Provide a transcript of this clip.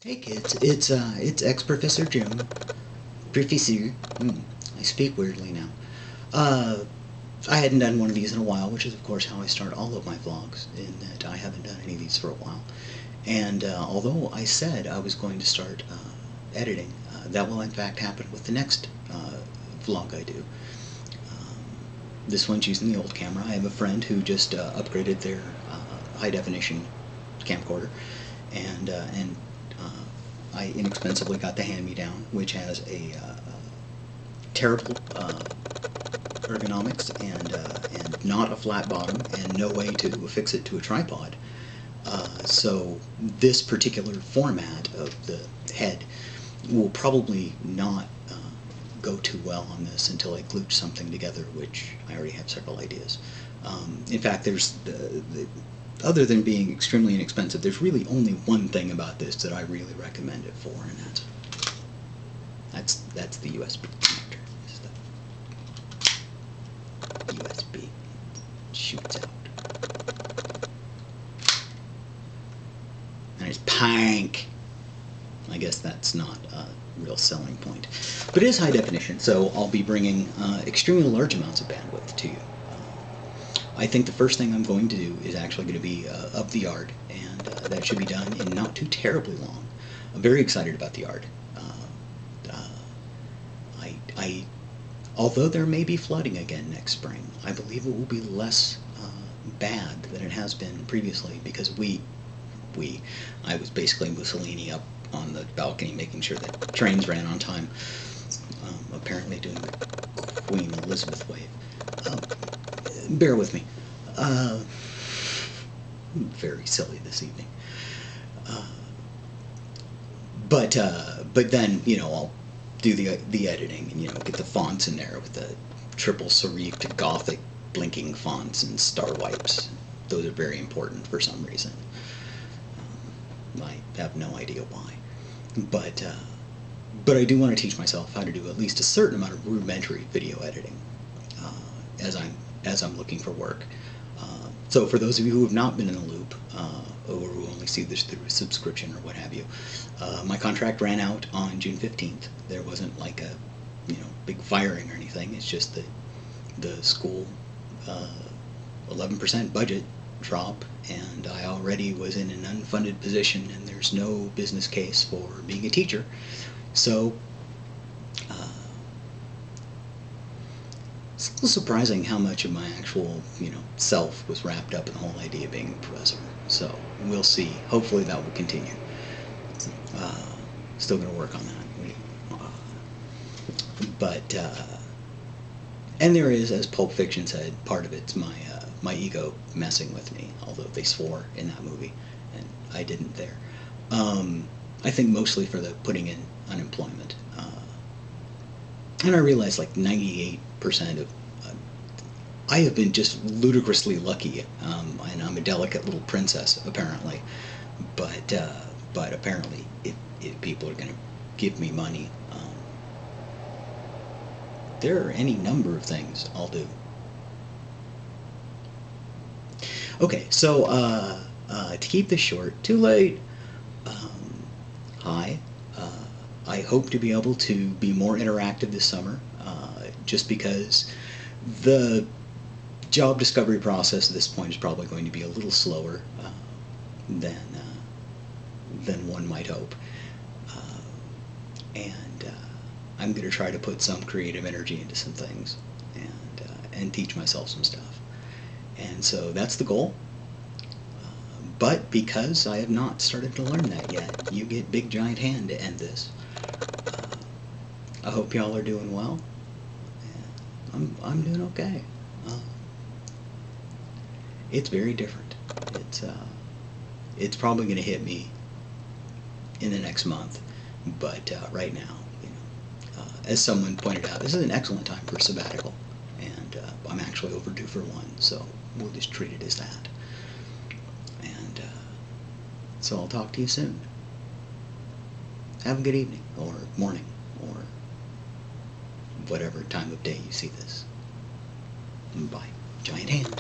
Hey kids, it's ex-Professor Jim. Professor. I speak weirdly now. Uh, I hadn't done one of these in a while, which is of course how I start all of my vlogs, in that I haven't done any of these for a while. And although I said I was going to start editing, that will in fact happen with the next vlog I do. This one's using the old camera. I have a friend who just upgraded their high-definition camcorder, and I inexpensively got the hand-me-down, which has a terrible ergonomics and not a flat bottom and no way to affix it to a tripod. So this particular format of the head will probably not go too well on this until I glue something together, which I already have several ideas. In fact, there's other than being extremely inexpensive, there's really only one thing about this that I really recommend it for, and that's the USB connector. The USB shoots out, and it's pank. I guess that's not a real selling point, but it is high definition, so I'll be bringing extremely large amounts of bandwidth to you. I think the first thing I'm going to do is actually going to be of the art, and that should be done in not too terribly long. I'm very excited about the art. Although there may be flooding again next spring, I believe it will be less bad than it has been previously, because I was basically Mussolini up on the balcony making sure that trains ran on time, apparently doing the Queen Elizabeth wave. Bear with me. Very silly this evening. But then, I'll do the editing and, get the fonts in there with the triple serifed Gothic blinking fonts and star wipes. Those are very important for some reason. I have no idea why. But I do want to teach myself how to do at least a certain amount of rudimentary video editing as I'm looking for work. So for those of you who have not been in the loop, or who only see this through a subscription or what have you, my contract ran out on June 15th. There wasn't like a big firing or anything. It's just the school 11% budget drop, and I already was in an unfunded position, and there's no business case for being a teacher. So it's a little surprising how much of my actual, self was wrapped up in the whole idea of being a professor. So we'll see. Hopefully that will continue. Still going to work on that. And there is, as Pulp Fiction said, part of it's my ego messing with me, although they swore in that movie, and I didn't there. I think mostly for the putting in unemployment. And I realize like 98% of I have been just ludicrously lucky, and I'm a delicate little princess apparently, but apparently if people are going to give me money, there are any number of things I'll do. Okay, so to keep this short, too late. Hi. I hope to be able to be more interactive this summer, just because the job discovery process at this point is probably going to be a little slower than one might hope. And I'm going to try to put some creative energy into some things and teach myself some stuff. And so that's the goal. But because I have not started to learn that yet, you get big giant hand to end this. I hope y'all are doing well. I'm doing okay. It's very different. It's probably going to hit me in the next month, but right now, as someone pointed out, this is an excellent time for a sabbatical, and I'm actually overdue for one, so we'll just treat it as that. And so I'll talk to you soon. Have a good evening, or morning, or whatever time of day you see this. Bye. Giant hand.